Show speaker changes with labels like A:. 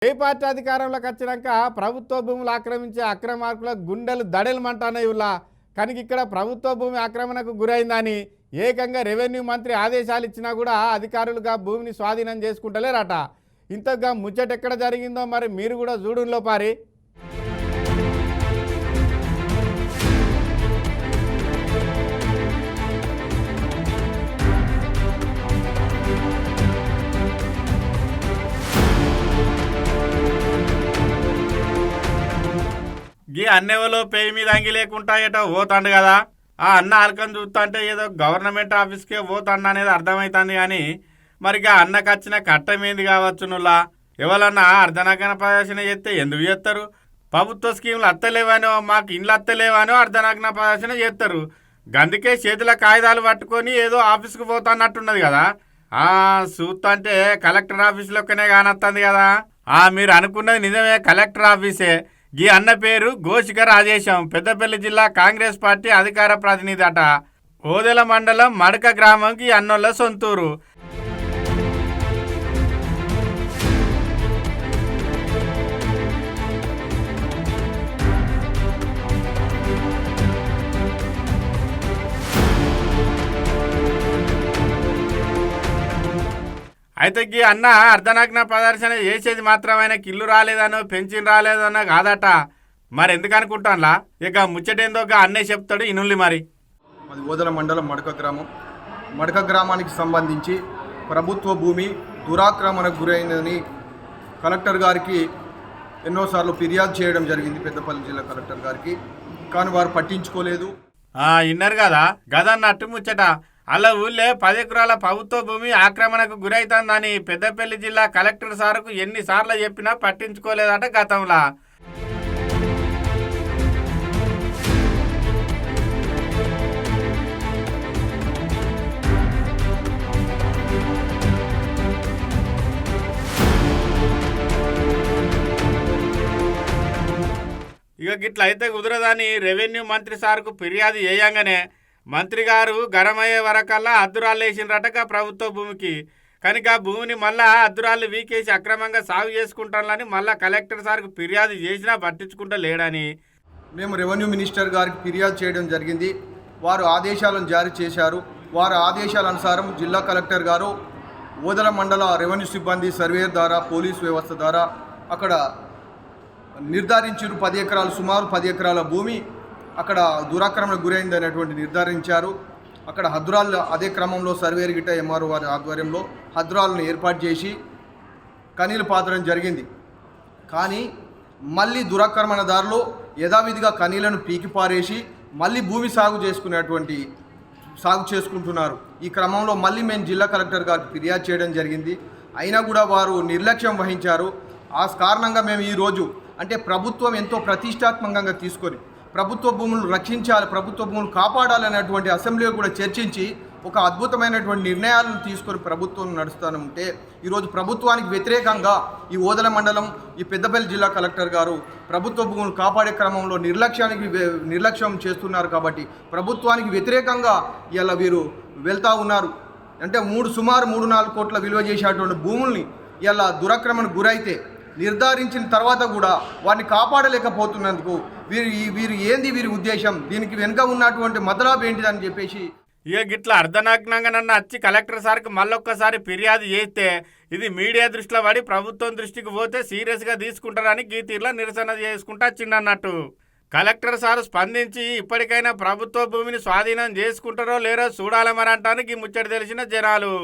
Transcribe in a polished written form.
A: ఏ party అధికారంలోకి వచ్చినాక ప్రభుత్వ భూములు ఆక్రమించే అక్రమార్కుల గుండెలు దడేలమంటున్నాయి ఇలా. కానీ ఇక్కడ ప్రభుత్వ భూమి ఆక్రమణకు గురైందని ఏకంగా రెవెన్యూ మంత్రి ఆదేశాలు ఇచ్చినా కూడా అధికారులుగా భూమిని స్వాధీనం చేసుకుంటలేరట. ఇంతగా ముచ్చట ఎక్కడ జరిగిందో మరి మీరు కూడా చూడులో పారి. గీ అన్నెవలో పేయి మీద అంగి లేకుండా ఏటో పోతాండు కదా. ఆ అన్న అలకం చూస్తుంటే ఏదో గవర్నమెంట్ ఆఫీస్కే పోతాండు అనేది అర్థమవుతుంది. కానీ మరిగా అన్నకు వచ్చిన కట్టమేంది కావచ్చు నువ్వులా. ఎవరన్నా అర్ధనగ్న ప్రదర్శన చేస్తే ఎందుకు చేస్తారు? ప్రభుత్వ స్కీములు అత్తలేవానో మాకు ఇండ్లు అత్తలేవానో అర్ధనగ్న ప్రదర్శన చేస్తారు. గందుకే చేతుల కాగితాలు పట్టుకొని ఏదో ఆఫీస్కి పోతాన్నట్టున్నది కదా. చూస్తుంటే కలెక్టర్ ఆఫీసులోనే కానొస్తుంది కదా. మీరు అనుకున్నది నిజమే, కలెక్టర్ ఆఫీసే. ఈ అన్న పేరు గోషిక రాజేశం, పెద్దపల్లి జిల్లా కాంగ్రెస్ పార్టీ అధికార ప్రతినిధి అట. ఓదెల మండలం మడక గ్రామంకి అన్నోళ్ళ సొంతూరు. అయితే ఈ అన్న అర్ధనగ్న ప్రదర్శన చేసేది మాత్రం ఆయనకి ఇల్లు రాలేదనో పెన్షన్ రాలేదనో కాదట. మరి ఎందుకు అనుకుంటానులా, ఇక ముచ్చటేందో అన్నే చెప్తాడు ఇనుల్లి. మరి
B: అది ఓదెల మండలం మడక గ్రామం. మడక గ్రామానికి సంబంధించి ప్రభుత్వ భూమి దురాక్రమణకు గురైందని కలెక్టర్ గారికి ఎన్నోసార్లు ఫిర్యాదు చేయడం జరిగింది, పెద్దపల్లి జిల్లా కలెక్టర్ గారికి. కానీ వారు పట్టించుకోలేదు.
A: ఇన్నారు కదా గదన్నట్టు ముచ్చట. అలా ఊళ్ళే 10 ఎకరాల ప్రభుత్వ భూమి ఆక్రమణకు గురైతుందని పెద్దపల్లి జిల్లా కలెక్టర్ సార్కు ఎన్నిసార్లు చెప్పినా పట్టించుకోలేదట గతంలా. ఇక గిట్ల అయితే కుదరదని రెవెన్యూ మంత్రి సార్కు ఫిర్యాదు చేయంగానే మంత్రి గారు గరమయ్యే వరకల్లా అద్దురాళ్ళు వేసినరటక ప్రభుత్వ భూమికి. కనుక భూమిని మళ్ళా అద్దురాళ్ళు వీకేసి అక్రమంగా సాగు చేసుకుంటానని మళ్ళా కలెక్టర్ సార్కు ఫిర్యాదు చేసినా పట్టించుకుంటా లేడని
B: మేము రెవెన్యూ మినిస్టర్ గారికి ఫిర్యాదు చేయడం జరిగింది. వారు ఆదేశాలను జారీ చేశారు. వారి ఆదేశాల అనుసారం జిల్లా కలెక్టర్ గారు ఓదెల మండల రెవెన్యూ సిబ్బంది సర్వేయర్ ద్వారా పోలీసు వ్యవస్థ ద్వారా అక్కడ నిర్ధారించారు. 10 ఎకరాలు, సుమారు 10 ఎకరాల భూమి అక్కడ దురాక్రమణకు గురైంది అనేటువంటి నిర్ధారించారు. అక్కడ హద్దురాళ్ళు అదే క్రమంలో సర్వేర్ గిట్ట ఎంఆర్ఓ వారి ఆధ్వర్యంలో హద్దురాలను ఏర్పాటు చేసి కనీలు పాతడం జరిగింది. కానీ మళ్ళీ దురాక్రమణదారులు యథావిధిగా కనీలను పీకి పారేసి మళ్ళీ భూమి సాగు చేసుకుంటున్నారు. ఈ క్రమంలో మళ్ళీ మేము జిల్లా కలెక్టర్ గారికి ఫిర్యాదు చేయడం జరిగింది. అయినా కూడా వారు నిర్లక్ష్యం వహించారు. ఆ కారణంగా మేము ఈరోజు అంటే ప్రభుత్వం ఎంతో ప్రతిష్టాత్మకంగా తీసుకొని ప్రభుత్వ భూములను రక్షించాలి, ప్రభుత్వ భూములు కాపాడాలనేటువంటి అసెంబ్లీలో కూడా చర్చించి ఒక అద్భుతమైనటువంటి నిర్ణయాలను తీసుకొని ప్రభుత్వం నడుస్తూనే ఈరోజు ప్రభుత్వానికి వ్యతిరేకంగా ఈ ఓదెల మండలం, ఈ పెద్దపల్లి జిల్లా కలెక్టర్ గారు ప్రభుత్వ భూములు కాపాడే క్రమంలో నిర్లక్ష్యం చేస్తున్నారు. కాబట్టి ప్రభుత్వానికి వ్యతిరేకంగా ఇలా వీరు వెళ్తూ ఉన్నారు. అంటే సుమారు 3-4 కోట్ల విలువ చేసేటువంటి భూముల్ని ఇలా దురాక్రమణకు గురైతే నిర్ధారించిన తర్వాత కూడా వారిని కాపాడలేకపోతున్నందుకు వీరి ఉద్దేశం, దీనికి వెనుక ఉన్నటువంటి మతలబు ఏంటిదని చెప్పేసి
A: ఇక గిట్లా అర్ధనగ్నంగా నన్ను వచ్చి కలెక్టర్ సార్కి మళ్ళొక్కసారి ఫిర్యాదు చేస్తే ఇది మీడియా దృష్టిలో పడి ప్రభుత్వం దృష్టికి పోతే సీరియస్గా తీసుకుంటారని గీతీర్లో నిరసన చేసుకుంటా వచ్చిండన్నట్టు. కలెక్టర్ సార్ స్పందించి ఇప్పటికైనా ప్రభుత్వ భూమిని స్వాధీనం చేసుకుంటారో లేరో చూడాలి మరి అంటానికి ముచ్చట తెలిసిన జనాలు.